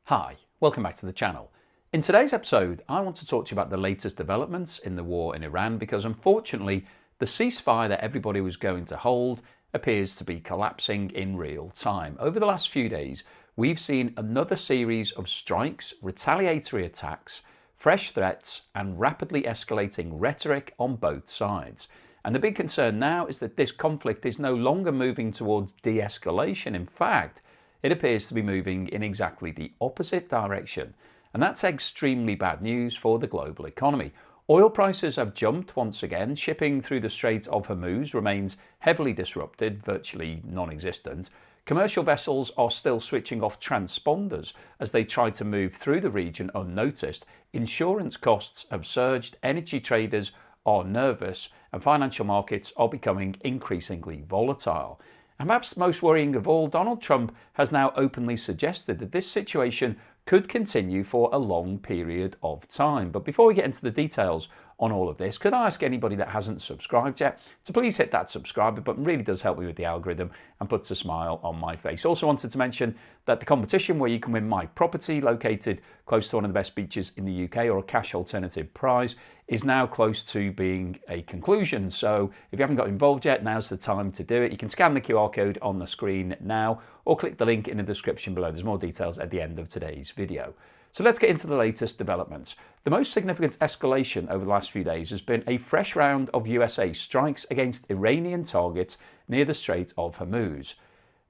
Hi, welcome back to the channel. In today's episode, I want to talk to you about the latest developments in the war in Iran because unfortunately, the ceasefire that everybody was going to hold appears to be collapsing in real time. Over the last few days, we've seen another series of strikes, retaliatory attacks, fresh threats, and rapidly escalating rhetoric on both sides. And the big concern now is that this conflict is no longer moving towards de-escalation. In fact, it appears to be moving in exactly the opposite direction. And that's extremely bad news for the global economy. Oil prices have jumped once again. Shipping through the Strait of Hormuz remains heavily disrupted, virtually non-existent. Commercial vessels are still switching off transponders as they try to move through the region unnoticed. Insurance costs have surged, energy traders are nervous, and financial markets are becoming increasingly volatile. And perhaps most worrying of all, Donald Trump has now openly suggested that this situation could continue for a long period of time. But before we get into the details on all of this, could I ask anybody that hasn't subscribed yet to please hit that subscribe button? It really does help me with the algorithm and puts a smile on my face. Also wanted to mention that the competition where you can win my property located close to one of the best beaches in the UK or a cash alternative prize is now close to being a conclusion. So if you haven't got involved yet, now's the time to do it. You can scan the QR code on the screen now or click the link in the description below. There's more details at the end of today's video. So let's get into the latest developments. The most significant escalation over the last few days has been a fresh round of USA strikes against Iranian targets near the Strait of Hormuz.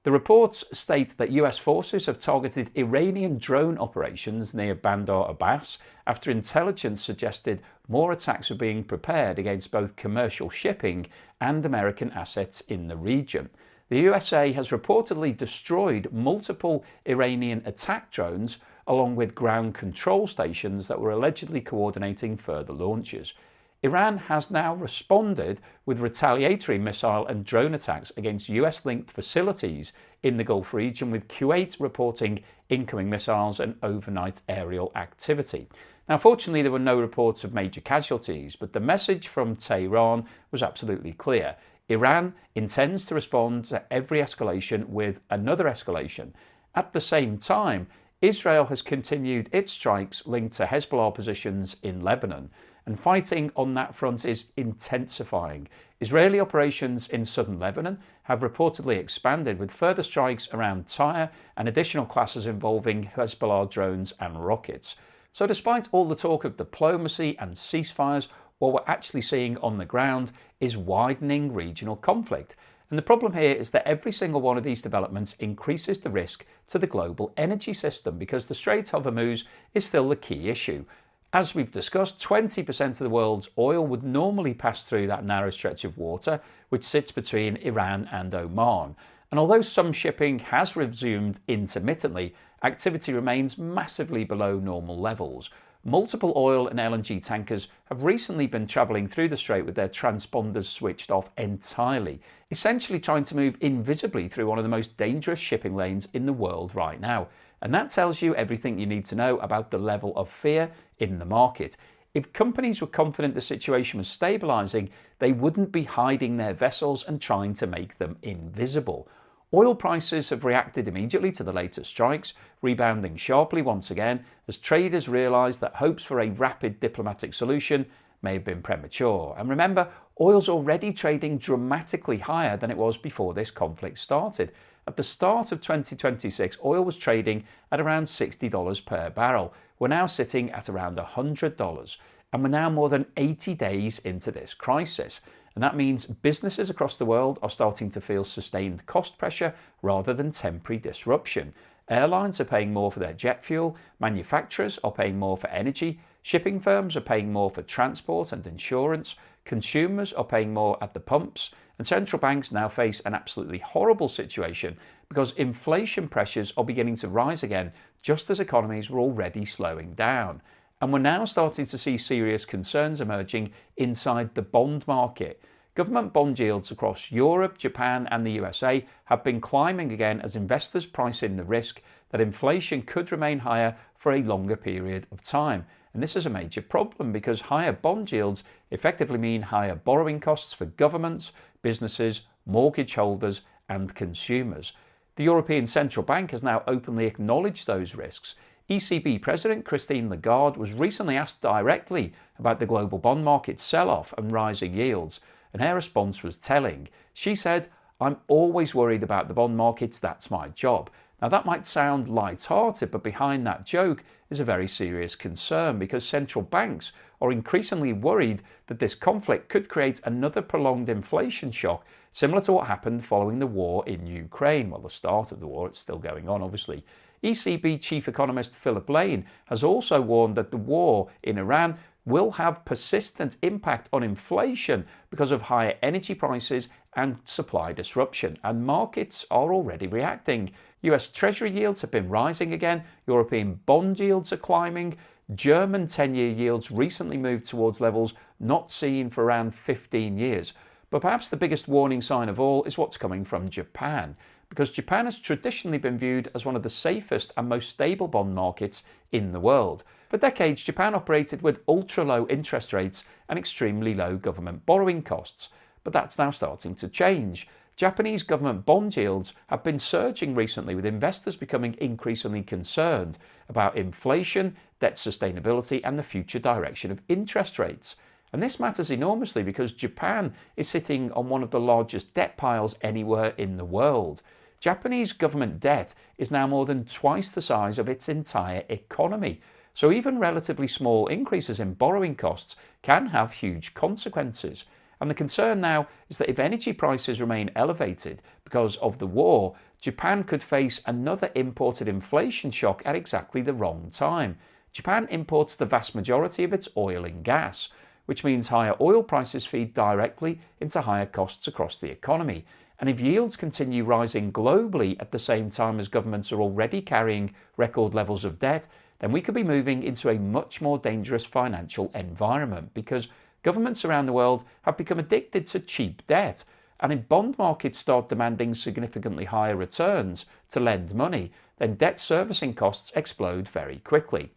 The reports state that US forces have targeted Iranian drone operations near Bandar Abbas after intelligence suggested more attacks were being prepared against both commercial shipping and American assets in the region. The USA has reportedly destroyed multiple Iranian attack drones along with ground control stations that were allegedly coordinating further launches. Iran has now responded with retaliatory missile and drone attacks against US-linked facilities in the Gulf region, with Kuwait reporting incoming missiles and overnight aerial activity. Now, fortunately, there were no reports of major casualties, but the message from Tehran was absolutely clear. Iran intends to respond to every escalation with another escalation. At the same time, Israel has continued its strikes linked to Hezbollah positions in Lebanon, and fighting on that front is intensifying. Israeli operations in southern Lebanon have reportedly expanded with further strikes around Tyre and additional clashes involving Hezbollah drones and rockets. So despite all the talk of diplomacy and ceasefires, what we're actually seeing on the ground is widening regional conflict. And the problem here is that every single one of these developments increases the risk to the global energy system because the Strait of Hormuz is still the key issue. As we've discussed, 20% of the world's oil would normally pass through that narrow stretch of water, which sits between Iran and Oman. And although some shipping has resumed intermittently, activity remains massively below normal levels. Multiple oil and LNG tankers have recently been travelling through the strait with their transponders switched off entirely, essentially trying to move invisibly through one of the most dangerous shipping lanes in the world right now. And that tells you everything you need to know about the level of fear in the market. If companies were confident the situation was stabilising, they wouldn't be hiding their vessels and trying to make them invisible. Oil prices have reacted immediately to the latest strikes, rebounding sharply once again as traders realise that hopes for a rapid diplomatic solution may have been premature. And remember, oil's already trading dramatically higher than it was before this conflict started. At the start of 2026, oil was trading at around $60 per barrel. We're now sitting at around $100, and we're now more than 80 days into this crisis. And that means businesses across the world are starting to feel sustained cost pressure rather than temporary disruption. Airlines are paying more for their jet fuel, manufacturers are paying more for energy, shipping firms are paying more for transport and insurance, consumers are paying more at the pumps, and central banks now face an absolutely horrible situation because inflation pressures are beginning to rise again just as economies were already slowing down. And we're now starting to see serious concerns emerging inside the bond market. Government bond yields across Europe, Japan and the USA have been climbing again as investors price in the risk that inflation could remain higher for a longer period of time. And this is a major problem because higher bond yields effectively mean higher borrowing costs for governments, businesses, mortgage holders and consumers. The European Central Bank has now openly acknowledged those risks. ECB President Christine Lagarde was recently asked directly about the global bond market sell-off and rising yields, and her response was telling. She said, "I'm always worried about the bond markets, that's my job." Now that might sound light-hearted, but behind that joke is a very serious concern because central banks are increasingly worried that this conflict could create another prolonged inflation shock, similar to what happened following the war in Ukraine. Well, the start of the war, it's still going on, obviously. ECB chief economist Philip Lane has also warned that the war in Iran will have persistent impact on inflation because of higher energy prices and supply disruption, and markets are already reacting. US Treasury yields have been rising again, European bond yields are climbing, German 10-year yields recently moved towards levels not seen for around 15 years. But perhaps the biggest warning sign of all is what's coming from Japan, because Japan has traditionally been viewed as one of the safest and most stable bond markets in the world. For decades, Japan operated with ultra-low interest rates and extremely low government borrowing costs, but that's now starting to change. Japanese government bond yields have been surging recently, with investors becoming increasingly concerned about inflation, debt sustainability, and the future direction of interest rates. And this matters enormously because Japan is sitting on one of the largest debt piles anywhere in the world. Japanese government debt is now more than twice the size of its entire economy. So even relatively small increases in borrowing costs can have huge consequences. And the concern now is that if energy prices remain elevated because of the war, Japan could face another imported inflation shock at exactly the wrong time. Japan imports the vast majority of its oil and gas, which means higher oil prices feed directly into higher costs across the economy. And if yields continue rising globally at the same time as governments are already carrying record levels of debt, then we could be moving into a much more dangerous financial environment, because governments around the world have become addicted to cheap debt. And if bond markets start demanding significantly higher returns to lend money, then debt servicing costs explode very quickly.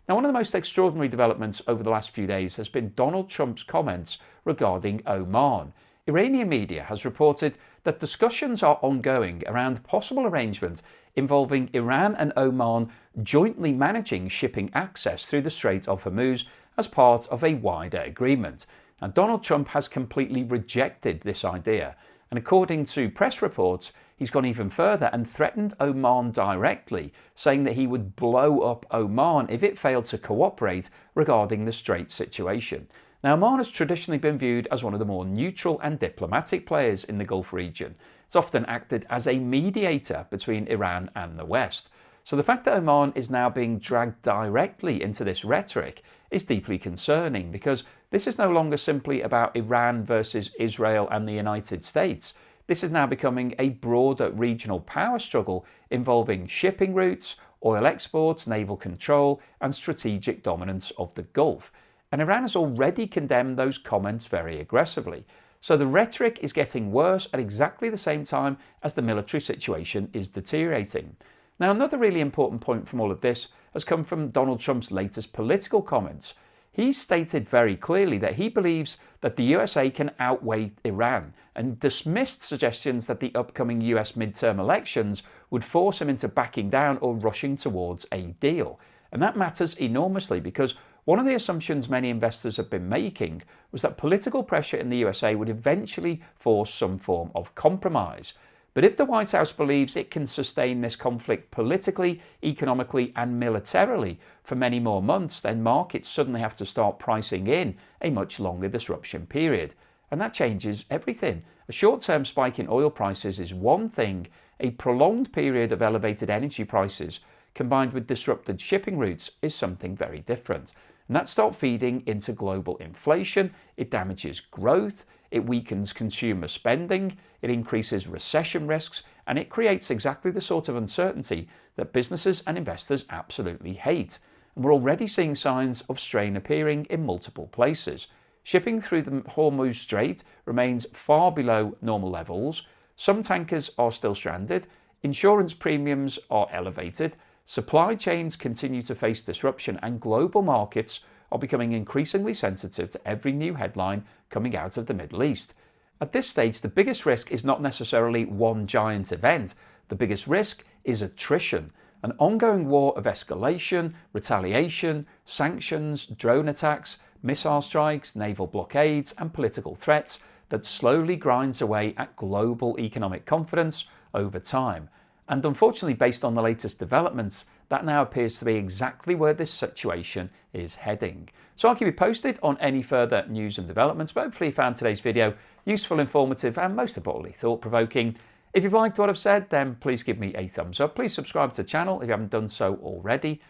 Now, one of the most extraordinary developments over the last few days has been Donald Trump's comments regarding Oman. Iranian media has reported that discussions are ongoing around possible arrangements involving Iran and Oman jointly managing shipping access through the Strait of Hormuz as part of a wider agreement. Now, Donald Trump has completely rejected this idea, and according to press reports, he's gone even further and threatened Oman directly, saying that he would blow up Oman if it failed to cooperate regarding the Strait situation. Now, Oman has traditionally been viewed as one of the more neutral and diplomatic players in the Gulf region. It's often acted as a mediator between Iran and the West. So the fact that Oman is now being dragged directly into this rhetoric is deeply concerning, because this is no longer simply about Iran versus Israel and the United States. This is now becoming a broader regional power struggle involving shipping routes, oil exports, naval control, and strategic dominance of the Gulf. And Iran has already condemned those comments very aggressively. So the rhetoric is getting worse at exactly the same time as the military situation is deteriorating. Now, another really important point from all of this has come from Donald Trump's latest political comments. He's stated very clearly that he believes that the USA can outweigh Iran, and dismissed suggestions that the upcoming US midterm elections would force him into backing down or rushing towards a deal. And that matters enormously, because one of the assumptions many investors have been making was that political pressure in the USA would eventually force some form of compromise. But if the White House believes it can sustain this conflict politically, economically, and militarily for many more months, then markets suddenly have to start pricing in a much longer disruption period. And that changes everything. A short-term spike in oil prices is one thing. A prolonged period of elevated energy prices combined with disrupted shipping routes is something very different. And that starts feeding into global inflation. It damages growth. It weakens consumer spending, it increases recession risks, and it creates exactly the sort of uncertainty that businesses and investors absolutely hate. And we're already seeing signs of strain appearing in multiple places. Shipping through the Hormuz Strait remains far below normal levels. Some tankers are still stranded. Insurance premiums are elevated. Supply chains continue to face disruption, and global markets are becoming increasingly sensitive to every new headline coming out of the Middle East. At this stage, the biggest risk is not necessarily one giant event. The biggest risk is attrition. An ongoing war of escalation, retaliation, sanctions, drone attacks, missile strikes, naval blockades, and political threats that slowly grinds away at global economic confidence over time. And unfortunately, based on the latest developments, that now appears to be exactly where this situation is heading. So I'll keep you posted on any further news and developments, but hopefully you found today's video useful, informative, and most importantly, thought-provoking. If you've liked what I've said, then please give me a thumbs up. Please subscribe to the channel if you haven't done so already.